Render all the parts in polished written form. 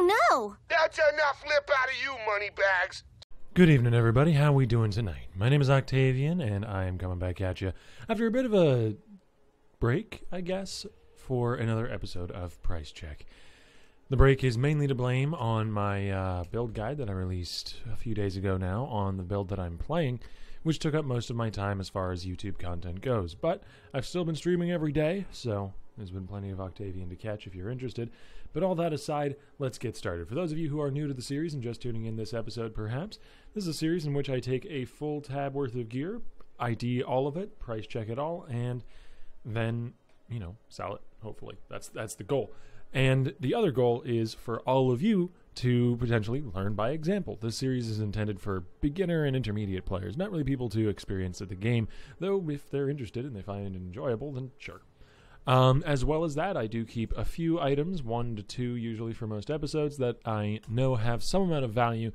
Oh no! That's enough lip out of you, moneybags. Good evening, everybody. How we doing tonight? My name is Octavian, and I am coming back at you after a bit of a break, I guess, for another episode of Price Check. The break is mainly to blame on my build guide that I released a few days ago now on the build that I'm playing, which took up most of my time as far as YouTube content goes. But I've still been streaming every day, so there's been plenty of Octavian to catch if you're interested. But all that aside, let's get started. For those of you who are new to the series and just tuning in this episode perhaps, this is a series in which I take a full tab worth of gear, ID all of it, price check it all, and then, sell it, hopefully. That's the goal. And the other goal is for all of you to potentially learn by example. This series is intended for beginner and intermediate players, not really people to experience at the game, though if they're interested and they find it enjoyable, then sure. As well as that, I do keep a few items, 1 to 2 usually for most episodes, that I know have some amount of value,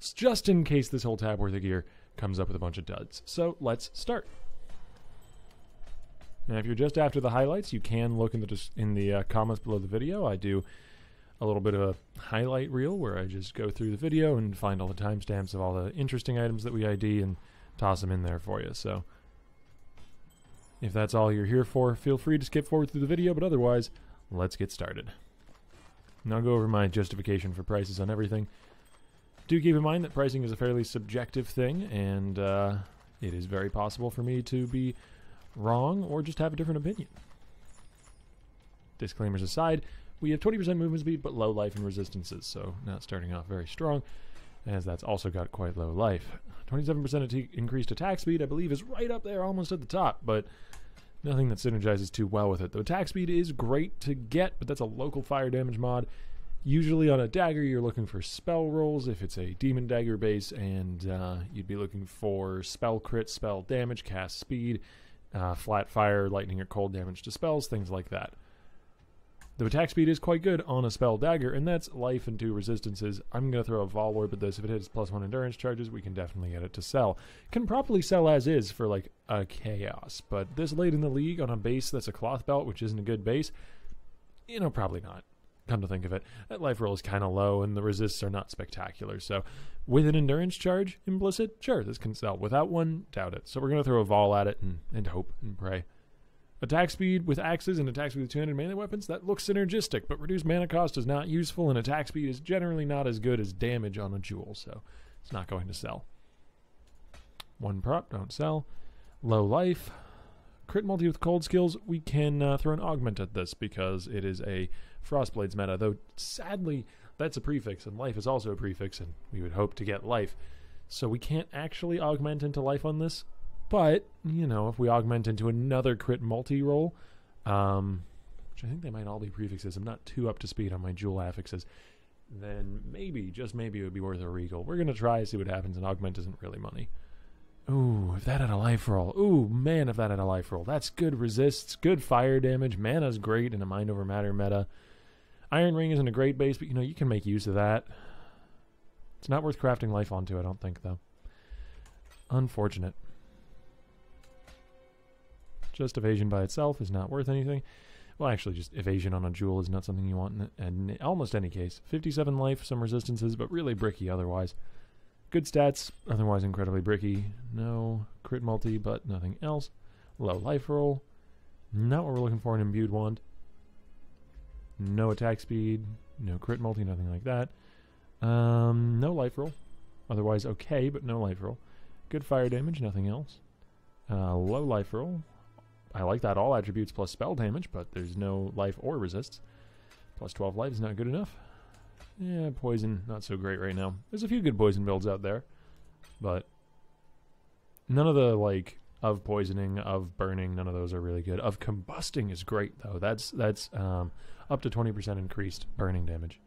just in case this whole tab worth of gear comes up with a bunch of duds. So let's start. Now, if you're just after the highlights, you can look in the comments below the video. I do a little bit of a highlight reel where I just go through the video and find all the timestamps of all the interesting items that we ID and toss them in there for you. So if that's all you're here for, feel free to skip forward through the video, but otherwise, let's get started. And I'll go over my justification for prices on everything. Do keep in mind that pricing is a fairly subjective thing, and it is very possible for me to be wrong or just have a different opinion. Disclaimers aside, we have 20% movement speed but low life and resistances, so not starting off very strong, as that's also got quite low life. 27% increased attack speed, I believe, is right up there, almost at the top, but nothing that synergizes too well with it. The attack speed is great to get, but that's a local fire damage mod. Usually on a dagger, you're looking for spell rolls if it's a demon dagger base, and you'd be looking for spell crit, spell damage, cast speed, flat fire, lightning, or cold damage to spells, things like that. The attack speed is quite good on a spell dagger, and that's life and 2 resistances. I'm going to throw a Vol Orb at this. If it hits +1 endurance charges, we can definitely get it to sell. Can probably sell as is for like a chaos, but this late in the league on a base that's a cloth belt, which isn't a good base, probably not. Come to think of it, that life roll is kind of low, and the resists are not spectacular. So with an endurance charge implicit, sure, this can sell. Without one, doubt it. So we're going to throw a Vol at it and hope and pray. Attack speed with axes and attack speed with 200 melee weapons, that looks synergistic, but reduced mana cost is not useful, and attack speed is generally not as good as damage on a jewel, so it's not going to sell. 1 prop, don't sell. Low life. Crit multi with cold skills, we can throw an augment at this because it is a Frostblades meta, though sadly that's a prefix, and life is also a prefix, and we would hope to get life. So we can't actually augment into life on this. But, if we augment into another crit multi-roll, which I think they might all be prefixes, I'm not too up to speed on my jewel affixes, then maybe, just maybe, it would be worth a regal. We're going to try, see what happens, and augment isn't really money. Ooh, if that had a life roll. Ooh, man, if that had a life roll. That's good resists, good fire damage, mana's great in a mind over matter meta. Iron Ring isn't a great base, but, you can make use of that. It's not worth crafting life onto, I don't think, though. Unfortunate. Just evasion by itself is not worth anything. Well, actually, just evasion on a jewel is not something you want in almost any case. 57 life, some resistances, but really bricky otherwise. Good stats, otherwise incredibly bricky. No crit multi, but nothing else. Low life roll. Not what we're looking for in Imbued Wand. No attack speed, no crit multi, nothing like that. No life roll. Otherwise okay, but no life roll. Good fire damage, nothing else. Low life roll. I like that all attributes plus spell damage, but there's no life or resists. Plus 12 life is not good enough. Yeah, poison, not so great right now. There's a few good poison builds out there, but none of the, of poisoning, of burning, none of those are really good. Of combusting is great, though. That's up to 20% increased burning damage.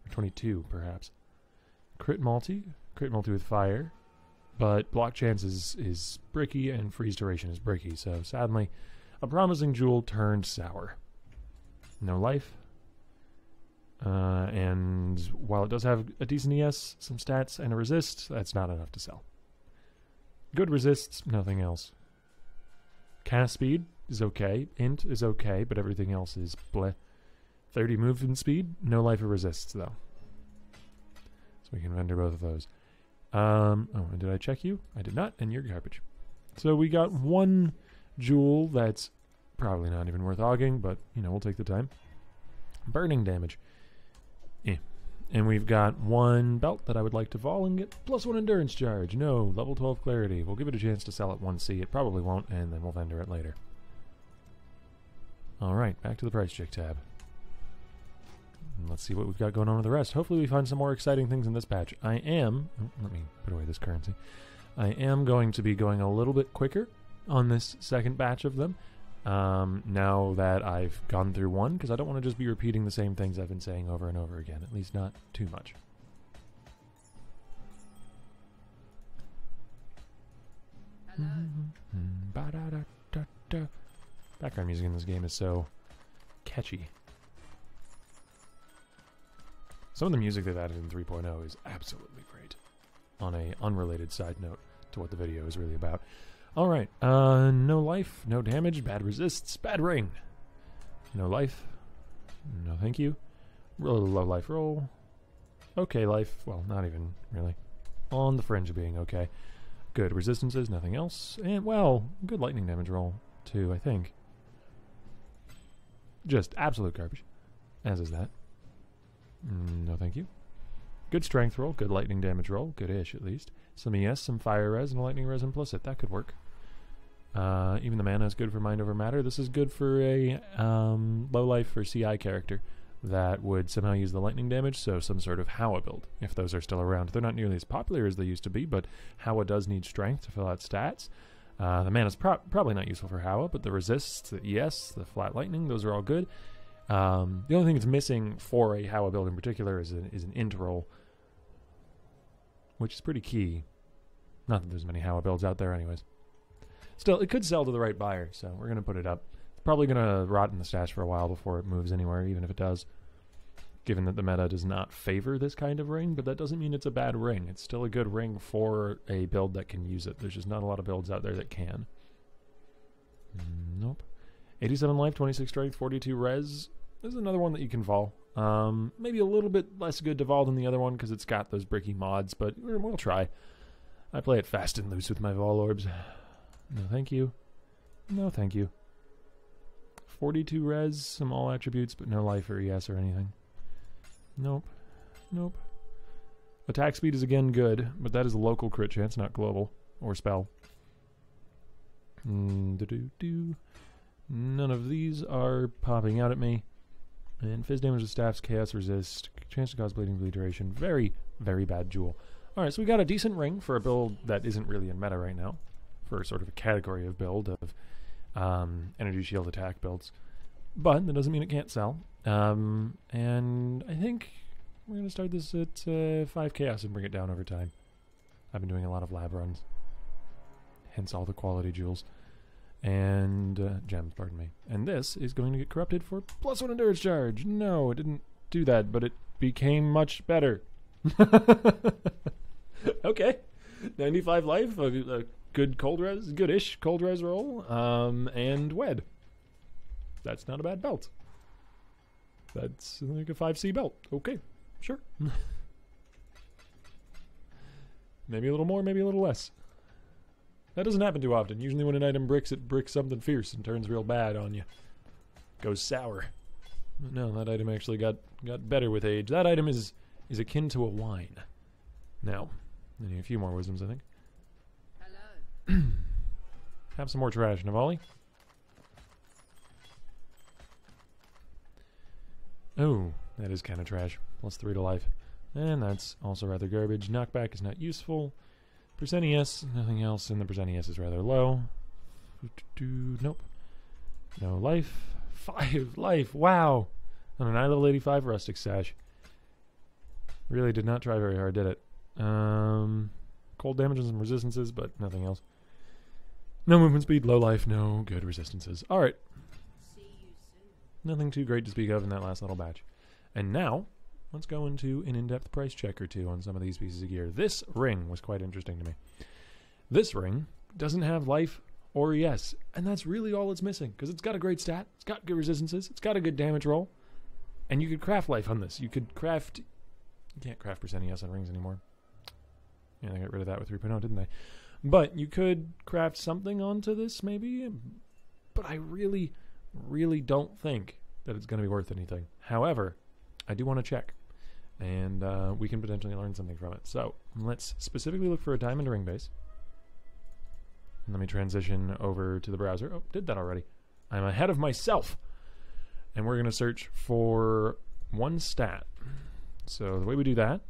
Or 22, perhaps. Crit multi with fire. But block chance is bricky, and freeze duration is bricky, so sadly, a promising jewel turned sour. No life. And while it does have a decent ES, some stats, and a resist, that's not enough to sell. Good resists, nothing else. Cast speed is okay. Int is okay, but everything else is bleh. 30 movement speed, no life or resists, though. we can vendor both of those. Oh, and did I check you? I did not, and you're garbage. So we got one jewel that's probably not even worth hogging, but, you know, we'll take the time. Burning damage. And we've got one belt that I would like to vol and get +1 endurance charge. No, level 12 clarity. We'll give it a chance to sell at 1C. It probably won't, and then we'll vendor it later. Alright, back to the price check tab. And let's see what we've got going on with the rest. Hopefully we find some more exciting things in this patch. I am... Oh, let me put away this currency. I am going to be going a little bit quicker on this second batch of them. Now that I've gone through one, because I don't want to just be repeating the same things I've been saying over and over again, at least not too much. Background music in this game is so catchy. Some of the music they've added in 3.0 is absolutely great. On a unrelated side note to what the video is really about. Alright, no life, no damage, bad resists, bad ring. No life. No thank you. Really low life roll. Okay life, well, not even really. On the fringe of being okay. Good resistances, nothing else. And, well, good lightning damage roll, too, I think. Just absolute garbage. As is that. No thank you. Good strength roll, good lightning damage roll, good-ish at least. Some ES, some fire res, and a lightning res implicit. That could work. Even the mana is good for mind over matter. This is good for a low life or CI character that would somehow use the lightning damage, so some sort of Howa build, if those are still around. They're not nearly as popular as they used to be, but Howa does need strength to fill out stats. The mana's probably not useful for Howa, but the resists, the ES, the flat lightning, those are all good. The only thing that's missing for a Howa build in particular is an int roll, which is pretty key. Not that there's many Howa builds out there anyways. Still, it could sell to the right buyer, so we're going to put it up. It's probably going to rot in the stash for a while before it moves anywhere, even if it does. Given that the meta does not favor this kind of ring, but that doesn't mean it's a bad ring. It's still a good ring for a build that can use it. There's just not a lot of builds out there that can. Nope. 87 life, 26 strength, 42 res. This is another one that you can vol. Maybe a little bit less good to vol than the other one because it's got those bricky mods, but we'll try. I play it fast and loose with my vol orbs. No thank you. No thank you. 42 res, some all attributes, but no life or ES or anything. Nope. Nope. Attack speed is again good, but that is a local crit chance, not global. Or spell. None of these are popping out at me. And fizz damage with staffs, chaos resist, chance to cause bleeding duration. Very, very bad jewel. Alright, so we got a decent ring for a build that isn't really in meta right now. For sort of a category of build of energy shield attack builds. But that doesn't mean it can't sell. And I think we're going to start this at 5 chaos and bring it down over time. I've been doing a lot of lab runs. Hence all the quality jewels. And gems, pardon me. And this is going to get corrupted for +1 endurance charge. No, it didn't do that, but it became much better. Okay. 95 life, a good cold res, good-ish cold res roll, and wed. That's not a bad belt. That's like a 5C belt. Okay, sure. Maybe a little more, maybe a little less. That doesn't happen too often. Usually when an item bricks, it bricks something fierce and turns real bad on you. Goes sour. No, that item actually got better with age. That item is akin to a wine. Now, I need a few more wisdoms, I think. Hello. Have some more trash, Navali. Oh, that is kind of trash. +3 to life. And that's also rather garbage. Knockback is not useful. Percent ES, nothing else, and the percent ES is rather low. Nope. No life. 5 life. Wow. On an level 85 rustic sash. Really did not try very hard, did it? Cold damage and some resistances, but nothing else. No movement speed, low life, no good resistances. Alright. Nothing too great to speak of in that last little batch. And now, let's go into an in-depth price check or two on some of these pieces of gear. This ring was quite interesting to me. This ring doesn't have life or ES, and that's really all it's missing, because it's got a great stat, it's got good resistances, it's got a good damage roll, and you could craft life on this. You could craft Can't craft percent ES on rings anymore. Yeah, they got rid of that with 3.0, didn't they? But you could craft something onto this, maybe. But I really, really don't think that it's going to be worth anything. However, I do want to check. And we can potentially learn something from it. So, let's specifically look for a diamond ring base. And let me transition over to the browser. Oh, did that already. I'm ahead of myself. And we're going to search for one stat. So the way we do that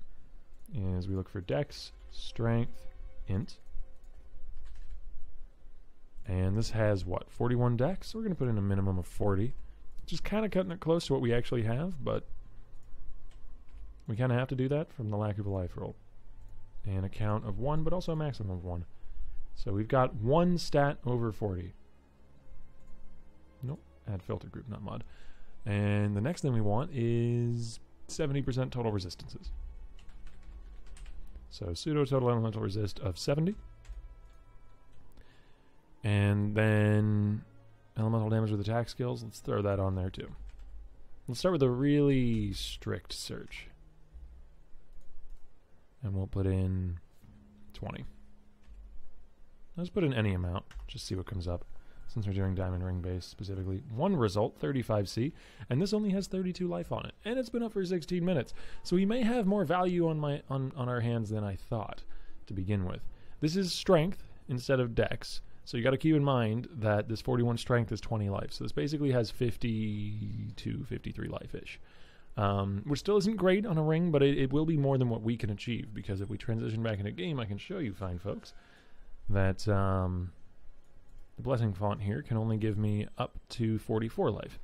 is we look for Dex, Strength, Int. And this has, what, 41 Dex? So we're going to put in a minimum of 40. Just kind of cutting it close to what we actually have, but we kind of have to do that from the lack of a life roll. And a count of 1, but also a maximum of 1. So we've got one stat over 40. Nope, add filter group, not mod. And the next thing we want is 70% total resistances. So pseudo total elemental resist of 70. And then elemental damage with attack skills. Let's throw that on there too. Let's start with a really strict search. And we'll put in 20. Let's put in any amount. Just see what comes up. Since we're doing diamond ring base specifically. One result, 35C, and this only has 32 life on it, and it's been up for 16 minutes. So we may have more value on our hands than I thought to begin with. This is strength instead of dex, so you got to keep in mind that this 41 strength is 20 life. So this basically has 52, 53 life-ish, which still isn't great on a ring, but it will be more than what we can achieve, because if we transition back into game, I can show you, fine folks, that the blessing font here can only give me up to 44 life.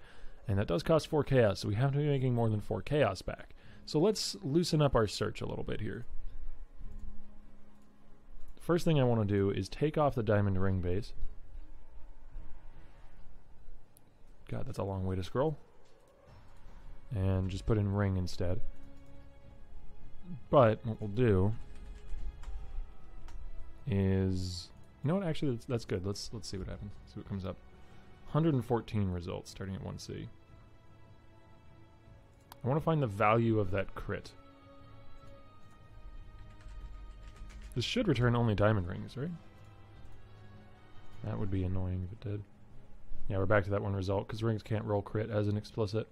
And that does cost 4 chaos, so we have to be making more than 4 chaos back. So let's loosen up our search a little bit here. First thing I want to do is take off the diamond ring base. God, that's a long way to scroll. And just put in ring instead. But what we'll do is... You know what? Actually, that's good. Let's see what happens. See what comes up. 114 results, starting at 1C. I want to find the value of that crit. This should return only diamond rings, right? That would be annoying if it did. Yeah, we're back to that one result, because rings can't roll crit as an explicit.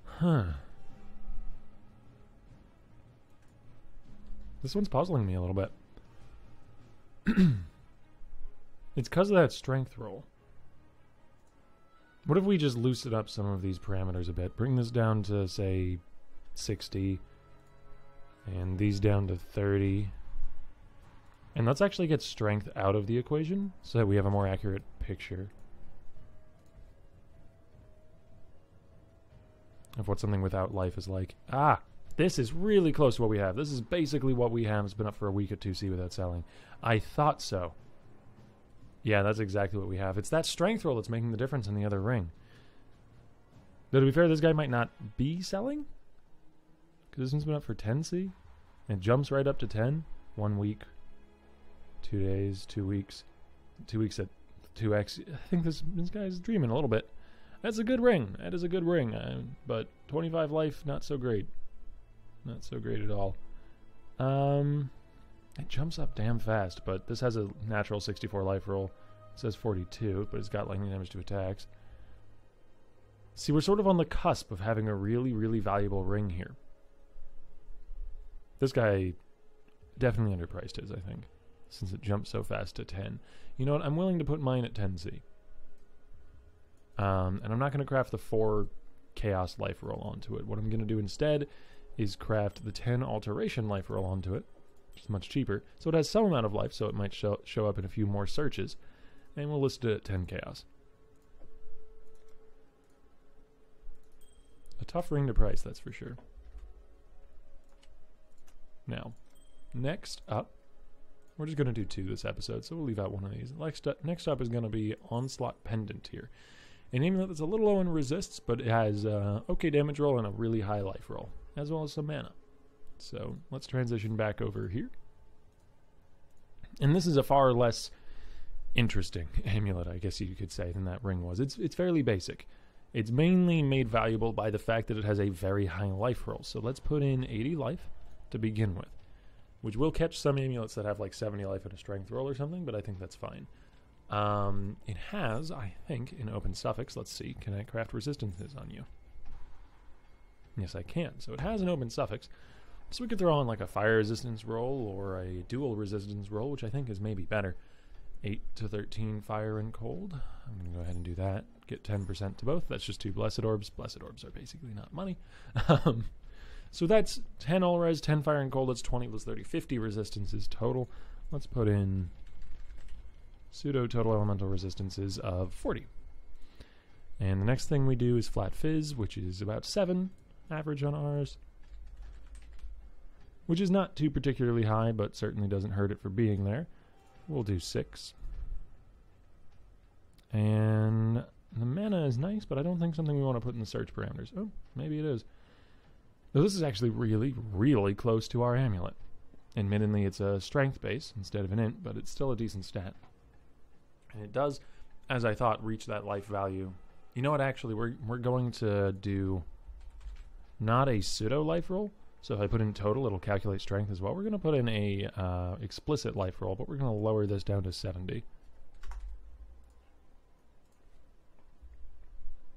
Huh. This one's puzzling me a little bit. It's because of that strength roll. What if we just loosen up some of these parameters a bit? Bring this down to, say, 60. And these down to 30. And let's actually get strength out of the equation so that we have a more accurate picture of what something without life is like. Ah! This is really close to what we have. This is basically what we have. It's been up for a week at 2C without selling. I thought so. Yeah, that's exactly what we have. It's that strength roll that's making the difference in the other ring. Though, to be fair, this guy might not be selling. Because this one's been up for 10C. And it jumps right up to 10. 1 week. 2 days. 2 weeks. 2 weeks at 2x. I think this guy's dreaming a little bit. That's a good ring. That is a good ring. But 25 life, not so great. Not so great at all. It jumps up damn fast, but this has a natural 64 life roll. It says 42, but it's got lightning damage to attacks. See, we're sort of on the cusp of having a really, really valuable ring here. This guy definitely underpriced his, I think, since it jumped so fast to 10. You know what? I'm willing to put mine at 10Z. And I'm not going to craft the 4 chaos life roll onto it. What I'm going to do instead is craft the 10 alteration life roll onto it, which is much cheaper. So it has some amount of life, so it might show up in a few more searches. And we'll list it at 10 chaos. A tough ring to price, that's for sure. Now, next up, we're just going to do 2 this episode, so we'll leave out one of these. Next up is going to be Onslaught Pendant here. An amulet that's a little low in resists, but it has okay damage roll and a really high life roll, as well as some mana. So let's transition back over here. And this is a far less interesting amulet, I guess you could say, than that ring was. It's fairly basic. It's mainly made valuable by the fact that it has a very high life roll. So let's put in 80 life. to begin with, which will catch some amulets that have like 70 life and a strength roll or something, but I think that's fine. It has, I think, an open suffix. Let's see. Can I craft resistances on you? Yes, I can. So it has an open suffix. So we could throw on like a fire resistance roll or a dual resistance roll, which I think is maybe better. 8 to 13 fire and cold. I'm going to go ahead and do that. Get 10% to both. That's just 2 blessed orbs. Blessed orbs are basically not money. So that's 10 all res, 10 fire and cold. That's 20 plus 30, 50 resistances total. Let's put in pseudo total elemental resistances of 40. And the next thing we do is flat fizz, which is about 7 average on ours, which is not too particularly high, but certainly doesn't hurt it for being there. We'll do 6. And the mana is nice, but I don't think something we want to put in the search parameters. Oh, maybe it is. Now, this is actually really, really close to our amulet. Admittedly, it's a strength base instead of an int, but it's still a decent stat. And it does, as I thought, reach that life value. You know what, actually, we're going to do not a pseudo life roll. So if I put in total, it'll calculate strength as well. We're going to put in a explicit life roll, but we're going to lower this down to 70.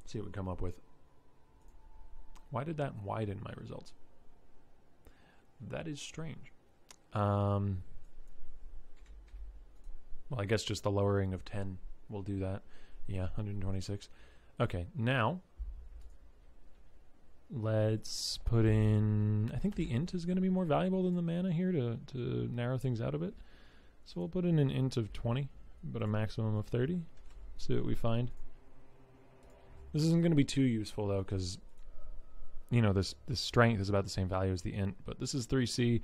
See what we come up with. Why did that widen my results? That is strange. Well, I guess just the lowering of 10 will do that. Yeah, 126. Okay, now let's put in, I think the int is going to be more valuable than the mana here to narrow things out a bit. So we'll put in an int of 20, but a maximum of 30. See what we find. This isn't going to be too useful though, because you know this strength is about the same value as the int, but this is 3C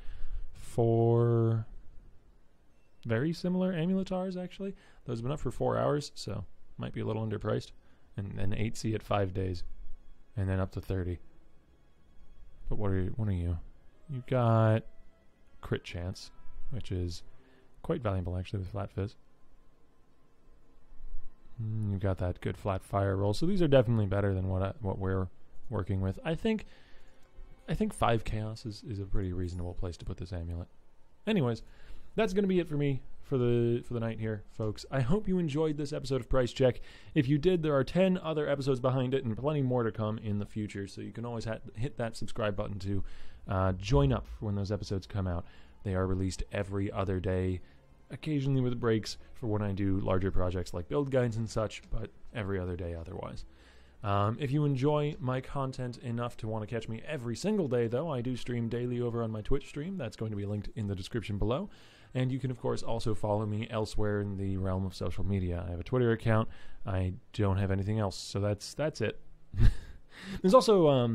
for very similar amuletars actually. Those have been up for 4 hours, so might be a little underpriced. And then 8C at 5 days, and then up to 30. But what are you? You've got crit chance, which is quite valuable actually with flat fizz. You've got that good flat fire roll, so these are definitely better than what we're working with. I think 5 chaos is a pretty reasonable place to put this amulet. Anyways, that's going to be it for me for the night here, folks. I hope you enjoyed this episode of Price Check. If you did, there are 10 other episodes behind it and plenty more to come in the future, so you can always hit that subscribe button to join up for when those episodes come out. They are released every other day, occasionally with breaks for when I do larger projects like build guides and such, but every other day otherwise. If you enjoy my content enough to want to catch me every single day, though, I do stream daily over on my Twitch stream. That's going to be linked in the description below. And you can, of course, also follow me elsewhere in the realm of social media. I have a Twitter account. I don't have anything else, so that's it. There's also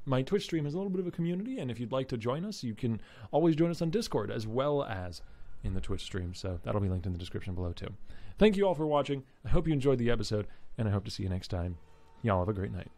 my Twitch stream has a little bit of a community, and if you'd like to join us, you can always join us on Discord as well as in the Twitch stream, so that'll be linked in the description below too. Thank you all for watching. I hope you enjoyed the episode, and I hope to see you next time. Y'all have a great night.